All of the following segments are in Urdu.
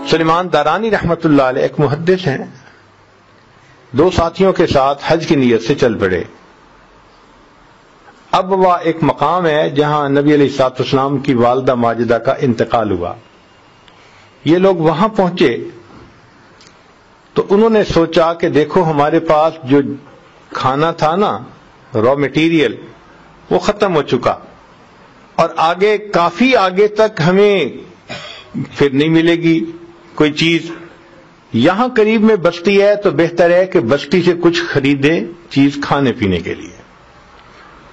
سلیمان دارانی رحمت اللہ علیہ ایک محدث ہیں، 2 ساتھیوں کے ساتھ حج کی نیت سے چل پڑے۔ اب وہ ایک مقام ہے جہاں نبی علیہ الصلوۃ والسلام کی والدہ ماجدہ کا انتقال ہوا۔ یہ لوگ وہاں پہنچے تو انہوں نے سوچا کہ دیکھو ہمارے پاس جو کھانا تھا نا، را مٹیریل، وہ ختم ہو چکا، اور آگے کافی آگے تک ہمیں پھر نہیں ملے گی کوئی چیز۔ یہاں قریب میں بستی ہے تو بہتر ہے کہ بستی سے کچھ خریدے چیز کھانے پینے کے لیے۔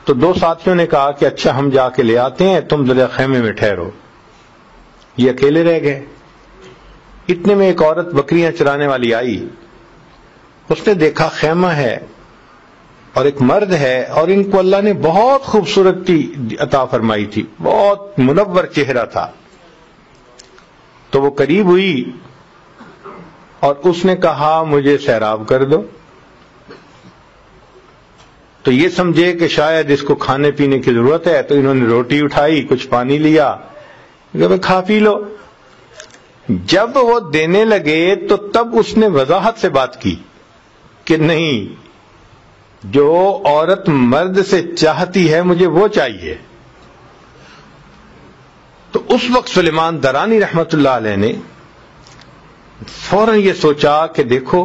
تو 2 ساتھیوں نے کہا کہ اچھا ہم جا کے لے آتے ہیں، تم ذرا خیمے میں ٹھہرو۔ یہ اکیلے رہ گئے۔ اتنے میں ایک عورت بکریاں چرانے والی آئی، اس نے دیکھا خیمہ ہے اور ایک مرد ہے، اور ان کو اللہ نے بہت خوبصورتی عطا فرمائی تھی، بہت منور چہرہ تھا۔ تو وہ قریب ہوئی اور اس نے کہا مجھے سیراب کر دو۔ تو یہ سمجھے کہ شاید اس کو کھانے پینے کی ضرورت ہے، تو انہوں نے روٹی اٹھائی، کچھ پانی لیا، کہ کھا پی لو۔ جب وہ دینے لگے تو تب اس نے وضاحت سے بات کی کہ نہیں، جو عورت مرد سے چاہتی ہے مجھے وہ چاہیے۔ تو اس وقت سلیمان دارانی رحمت اللہ علیہ نے فوراً یہ سوچا کہ دیکھو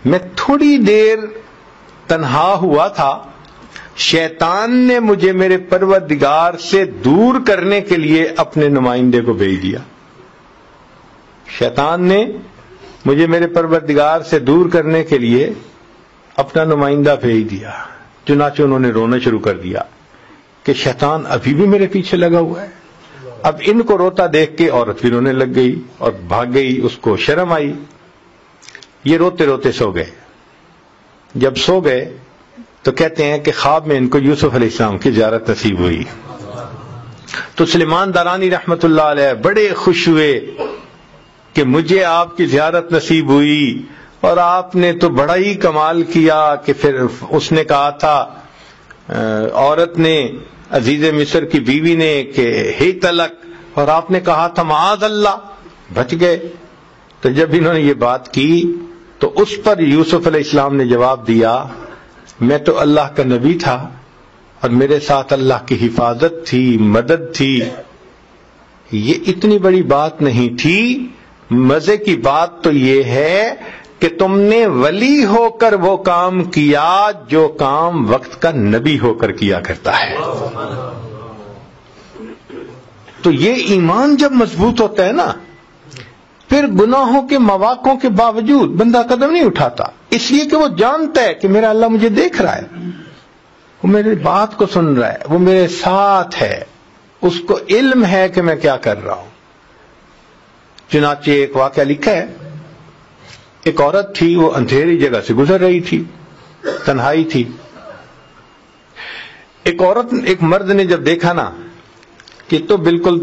میں تھوڑی دیر تنہا ہوا تھا، شیطان نے مجھے میرے پروردگار سے دور کرنے کے لیے اپنے نمائندے کو بھیج دیا۔ شیطان نے مجھے میرے پروردگار سے دور کرنے کے لیے اپنا نمائندہ بھیج دیا۔ چنانچہ انہوں نے رونا شروع کر دیا کہ شیطان ابھی بھی میرے پیچھے لگا ہوا ہے۔ اب ان کو روتا دیکھ کے عورت بھی رونے لگ گئی اور بھاگ گئی، اس کو شرم آئی۔ یہ روتے روتے سو گئے۔ جب سو گئے تو کہتے ہیں کہ خواب میں ان کو یوسف علیہ السلام کی زیارت نصیب ہوئی۔ تو سلیمان دارانی رحمت اللہ علیہ بڑے خوش ہوئے کہ مجھے آپ کی زیارت نصیب ہوئی، اور آپ نے تو بڑا ہی کمال کیا کہ پھر اس نے کہا تھا عورت نے، عزیز مصر کی بیوی نے، کہ ہی تلک، اور آپ نے کہا تھا معاذ اللہ، بچ گئے۔ تو جب انہوں نے یہ بات کی تو اس پر یوسف علیہ السلام نے جواب دیا میں تو اللہ کا نبی تھا اور میرے ساتھ اللہ کی حفاظت تھی، مدد تھی، یہ اتنی بڑی بات نہیں تھی۔ مزے کی بات تو یہ ہے کہ تم نے ولی ہو کر وہ کام کیا جو کام وقت کا نبی ہو کر کیا کرتا ہے۔ تو یہ ایمان جب مضبوط ہوتا ہے نا، پھر گناہوں کے مواقعوں کے باوجود بندہ قدم نہیں اٹھاتا، اس لیے کہ وہ جانتا ہے کہ میرا اللہ مجھے دیکھ رہا ہے، وہ میری بات کو سن رہا ہے، وہ میرے ساتھ ہے، اس کو علم ہے کہ میں کیا کر رہا ہوں۔ چنانچہ ایک واقعہ لکھا ہے، ایک عورت تھی، وہ اندھیری جگہ سے گزر رہی تھی، تنہائی تھی۔ ایک مرد نے جب دیکھا نا کہ تو بالکل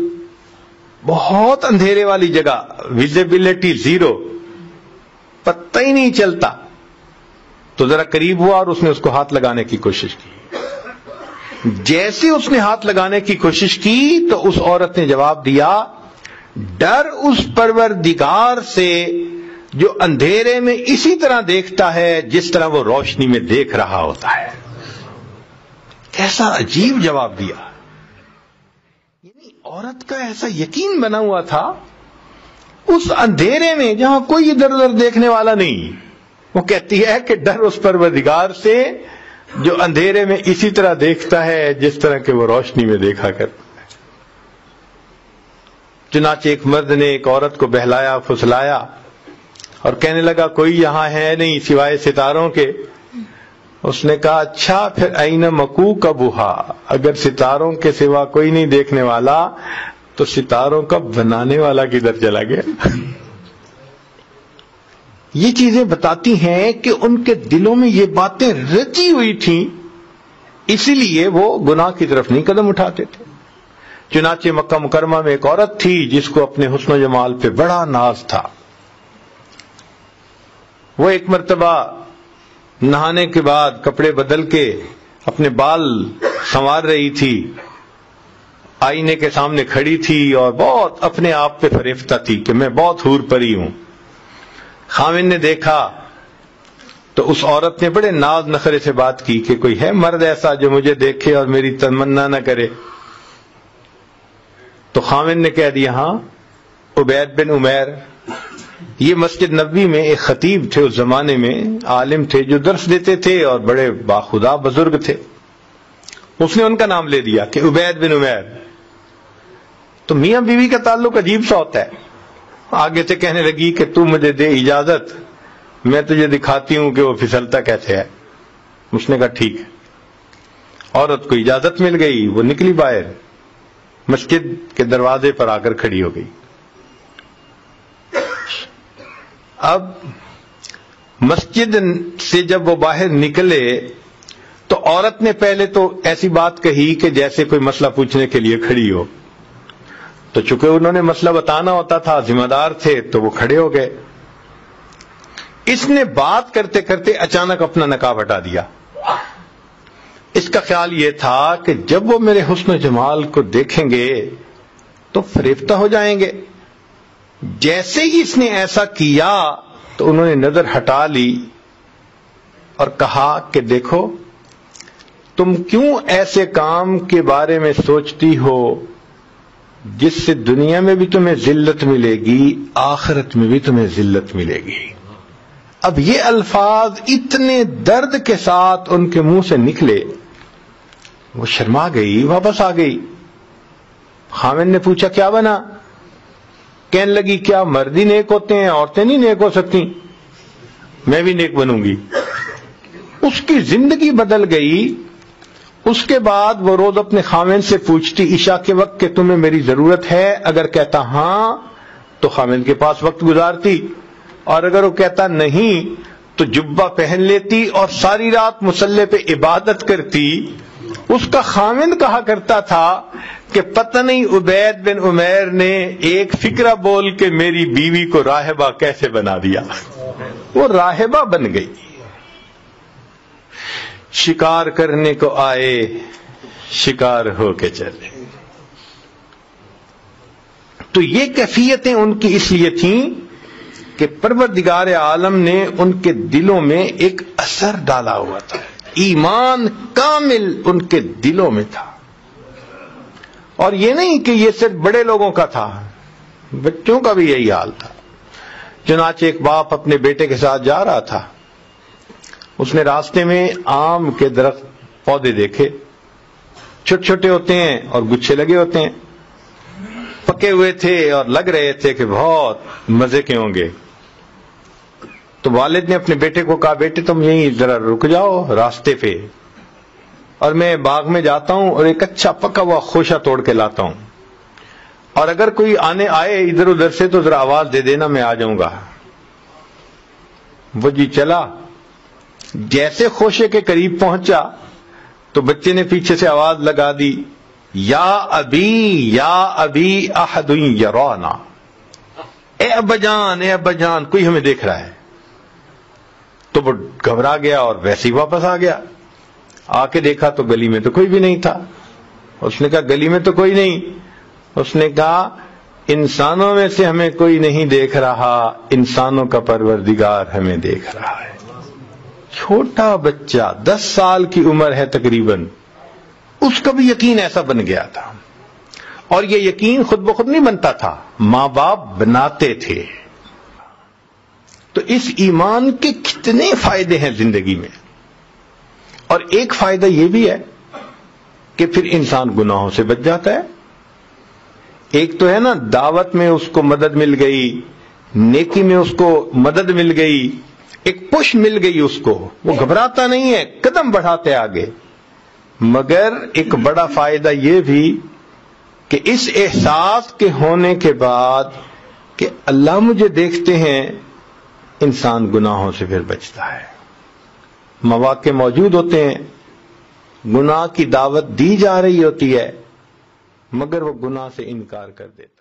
بہت اندھیرے والی جگہ، ویزیبلٹی زیرو، پتہ ہی نہیں چلتا، تو ذرا قریب ہوا اور اس نے اس کو ہاتھ لگانے کی کوشش کی۔ جیسے اس نے ہاتھ لگانے کی کوشش کی تو اس عورت نے جواب دیا، ڈر اس پروردگار سے جو اندھیرے میں اسی طرح دیکھتا ہے جس طرح وہ روشنی میں دیکھ رہا ہوتا ہے۔ کیسا عجیب جواب دیا! یعنی عورت کا ایسا یقین بنا ہوا تھا اس اندھیرے میں جہاں کوئی ادھر ادھر دیکھنے والا نہیں، وہ کہتی ہے کہ ڈر اس پروردگار سے جو اندھیرے میں اسی طرح دیکھتا ہے جس طرح کہ وہ روشنی میں دیکھا کرتا ہے۔ چنانچہ ایک مرد نے ایک عورت کو بہلایا پھسلایا اور کہنے لگا کوئی یہاں ہے نہیں سوائے ستاروں کے۔ اس نے کہا اچھا پھر این مکوکبھا، اگر ستاروں کے سوا کوئی نہیں دیکھنے والا تو ستاروں کا بنانے والا کدھر چلا گیا؟ یہ چیزیں بتاتی ہیں کہ ان کے دلوں میں یہ باتیں رچی ہوئی تھیں، اسی لیے وہ گناہ کی طرف نہیں قدم اٹھاتے تھے۔ چنانچہ مکہ مکرمہ میں ایک عورت تھی جس کو اپنے حسن و جمال پہ بڑا ناز تھا۔ وہ ایک مرتبہ نہانے کے بعد کپڑے بدل کے اپنے بال سنوار رہی تھی آئینے کے سامنے کھڑی تھی اور بہت اپنے آپ پہ فریفتہ تھی کہ میں بہت حور پری ہوں. خاوند نے دیکھا تو اس عورت نے بڑے ناز نخرے سے بات کی کہ کوئی ہے مرد ایسا جو مجھے دیکھے اور میری تمنا نہ کرے. تو خاوند نے کہہ دیا ہاں عبید بن عمیر. یہ مسجد نبوی میں ایک خطیب تھے اس زمانے میں، عالم تھے جو درس دیتے تھے اور بڑے باخدا بزرگ تھے. اس نے ان کا نام لے دیا کہ عبید بن عمیر. تو میاں بیوی کا تعلق عجیب سا ہوتا ہے. آگے سے کہنے لگی کہ تو مجھے دے اجازت، میں تجھے دکھاتی ہوں کہ وہ پھسلتا کیسے ہے. اس نے کہا ٹھیک ہے. عورت کو اجازت مل گئی، وہ نکلی باہر، مسجد کے دروازے پر آ کر کھڑی ہو گئی. اب مسجد سے جب وہ باہر نکلے تو عورت نے پہلے تو ایسی بات کہی کہ جیسے کوئی مسئلہ پوچھنے کے لیے کھڑی ہو. تو چونکہ انہوں نے مسئلہ بتانا ہوتا تھا، ذمہ دار تھے، تو وہ کھڑے ہو گئے. اس نے بات کرتے کرتے اچانک اپنا نقاب ہٹا دیا. اس کا خیال یہ تھا کہ جب وہ میرے حسن و جمال کو دیکھیں گے تو فریفتہ ہو جائیں گے. جیسے ہی اس نے ایسا کیا تو انہوں نے نظر ہٹا لی اور کہا کہ دیکھو تم کیوں ایسے کام کے بارے میں سوچتی ہو جس سے دنیا میں بھی تمہیں ذلت ملے گی، آخرت میں بھی تمہیں ذلت ملے گی. اب یہ الفاظ اتنے درد کے ساتھ ان کے منہ سے نکلے، وہ شرما گئی، واپس آ گئی. خاوند نے پوچھا کیا بنا؟ کہنے لگی کیا مرد ہی نیک ہوتے ہیں، عورتیں نہیں نیک ہو سکتی؟ میں بھی نیک بنوں گی. اس کی زندگی بدل گئی. اس کے بعد وہ روز اپنے خاوند سے پوچھتی عشاء کے وقت کہ تمہیں میری ضرورت ہے. اگر کہتا ہاں تو خاوند کے پاس وقت گزارتی، اور اگر وہ کہتا نہیں تو جبہ پہن لیتی اور ساری رات مصلی پہ عبادت کرتی. اس کا خاوند کہا کرتا تھا کہ پتہ نہیں عبید بن عمیر نے ایک فکرہ بول کے میری بیوی کو راہبہ کیسے بنا دیا. وہ راہبہ بن گئی. شکار کرنے کو آئے، شکار ہو کے چلے. تو یہ کیفیتیں ان کی اس لیے تھیں کہ پروردگار عالم نے ان کے دلوں میں ایک اثر ڈالا ہوا تھا. ایمان کامل ان کے دلوں میں تھا. اور یہ نہیں کہ یہ صرف بڑے لوگوں کا تھا، بچوں کا بھی یہی حال تھا. چنانچہ ایک باپ اپنے بیٹے کے ساتھ جا رہا تھا. اس نے راستے میں آم کے درخت پودے دیکھے، چھوٹے چھوٹے ہوتے ہیں اور گچھے لگے ہوتے ہیں، پکے ہوئے تھے اور لگ رہے تھے کہ بہت مزے کے ہوں گے. تو والد نے اپنے بیٹے کو کہا بیٹے تم یہیں ذرا رک جاؤ راستے پہ، اور میں باغ میں جاتا ہوں اور ایک اچھا پکا ہوا خوشہ توڑ کے لاتا ہوں، اور اگر کوئی آئے ادھر ادھر سے تو ذرا آواز دے دینا، میں آ جاؤں گا. وہ جی چلا. جیسے خوشے کے قریب پہنچا تو بچے نے پیچھے سے آواز لگا دی یا ابی احد یرانا. اے ابا جان کوئی ہمیں دیکھ رہا ہے. تو وہ گھبرا گیا اور ویسے ہی واپس آ گیا. آ کے دیکھا تو گلی میں تو کوئی بھی نہیں تھا. اس نے کہا گلی میں تو کوئی نہیں. اس نے کہا انسانوں میں سے ہمیں کوئی نہیں دیکھ رہا، انسانوں کا پروردگار ہمیں دیکھ رہا ہے. چھوٹا بچہ 10 سال کی عمر ہے تقریباً، اس کا بھی یقین ایسا بن گیا تھا. اور یہ یقین خود بخود نہیں بنتا تھا، ماں باپ بناتے تھے. تو اس ایمان کے کتنے فائدے ہیں زندگی میں. اور ایک فائدہ یہ بھی ہے کہ پھر انسان گناہوں سے بچ جاتا ہے. ایک تو ہے نا دعوت میں اس کو مدد مل گئی، نیکی میں اس کو مدد مل گئی، ایک پش مل گئی اس کو، وہ گھبراتا نہیں ہے، قدم بڑھاتے آگے. مگر ایک بڑا فائدہ یہ بھی کہ اس احساس کے ہونے کے بعد کہ اللہ مجھے دیکھتے ہیں، انسان گناہوں سے پھر بچتا ہے. مواقع موجود ہوتے ہیں، گناہ کی دعوت دی جا رہی ہوتی ہے، مگر وہ گناہ سے انکار کر دیتے.